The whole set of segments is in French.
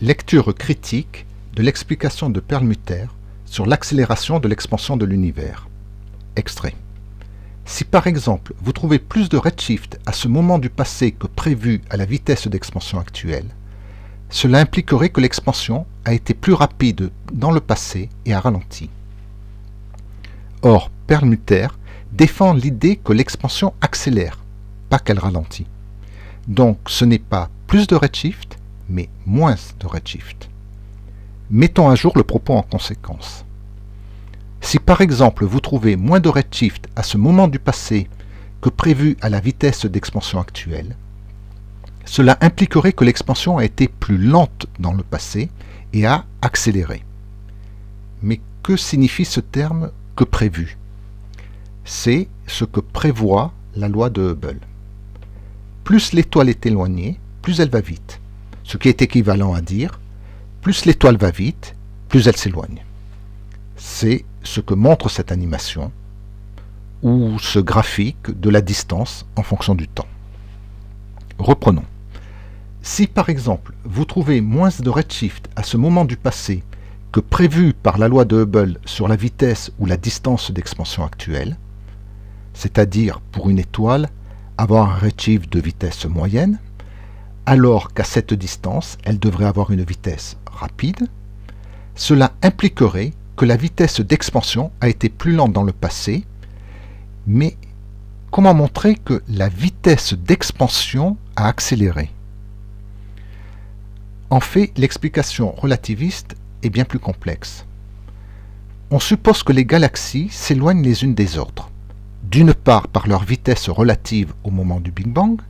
Lecture critique de l'explication de Perlmutter sur l'accélération de l'expansion de l'univers. Extrait. Si par exemple vous trouvez plus de redshift à ce moment du passé que prévu à la vitesse d'expansion actuelle, cela impliquerait que l'expansion a été plus rapide dans le passé et a ralenti. Or, Perlmutter défend l'idée que l'expansion accélère, pas qu'elle ralentit. Donc ce n'est pas plus de redshift, mais moins de redshift. Mettons à jour le propos en conséquence. Si par exemple vous trouvez moins de redshift à ce moment du passé que prévu à la vitesse d'expansion actuelle, cela impliquerait que l'expansion a été plus lente dans le passé et a accéléré. Mais que signifie ce terme « que prévu » ? C'est ce que prévoit la loi de Hubble. Plus l'étoile est éloignée, plus elle va vite. Ce qui est équivalent à dire, plus l'étoile va vite, plus elle s'éloigne. C'est ce que montre cette animation, ou ce graphique de la distance en fonction du temps. Reprenons. Si par exemple vous trouvez moins de redshift à ce moment du passé que prévu par la loi de Hubble sur la vitesse ou la distance d'expansion actuelle, c'est-à-dire pour une étoile avoir un redshift de vitesse moyenne, alors qu'à cette distance, elle devrait avoir une vitesse rapide, cela impliquerait que la vitesse d'expansion a été plus lente dans le passé, mais comment montrer que la vitesse d'expansion a accéléré ? En fait, l'explication relativiste est bien plus complexe. On suppose que les galaxies s'éloignent les unes des autres, d'une part par leur vitesse relative au moment du Big Bang,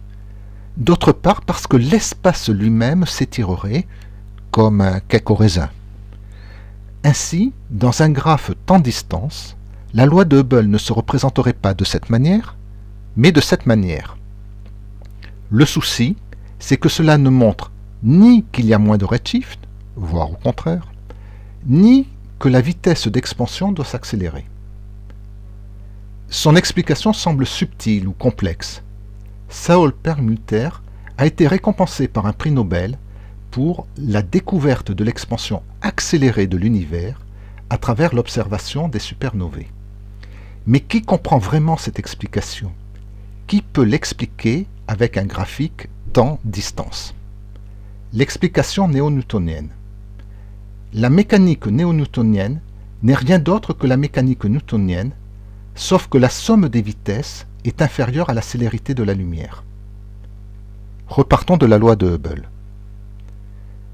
d'autre part parce que l'espace lui-même s'étirerait comme un cake au raisin. Ainsi, dans un graphe temps-distance, la loi de Hubble ne se représenterait pas de cette manière, mais de cette manière. Le souci, c'est que cela ne montre ni qu'il y a moins de redshift, voire au contraire, ni que la vitesse d'expansion doit s'accélérer. Son explication semble subtile ou complexe. Saul Perlmutter a été récompensé par un prix Nobel pour la découverte de l'expansion accélérée de l'univers à travers l'observation des supernovae. Mais qui comprend vraiment cette explication ? Qui peut l'expliquer avec un graphique temps-distance ? L'explication néo-newtonienne. La mécanique néo-newtonienne n'est rien d'autre que la mécanique newtonienne, sauf que la somme des vitesses est inférieure à la célérité de la lumière. Repartons de la loi de Hubble.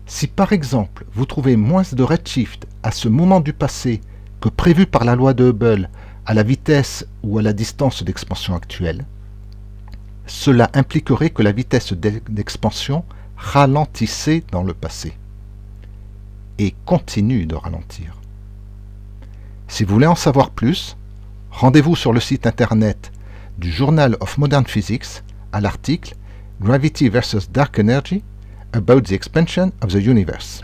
Si par exemple vous trouvez moins de redshift à ce moment du passé que prévu par la loi de Hubble à la vitesse ou à la distance d'expansion actuelle, cela impliquerait que la vitesse d'expansion ralentissait dans le passé et continue de ralentir. Si vous voulez en savoir plus, rendez-vous sur le site internet du Journal of Modern Physics à l'article Gravity versus Dark Energy about the expansion of the universe.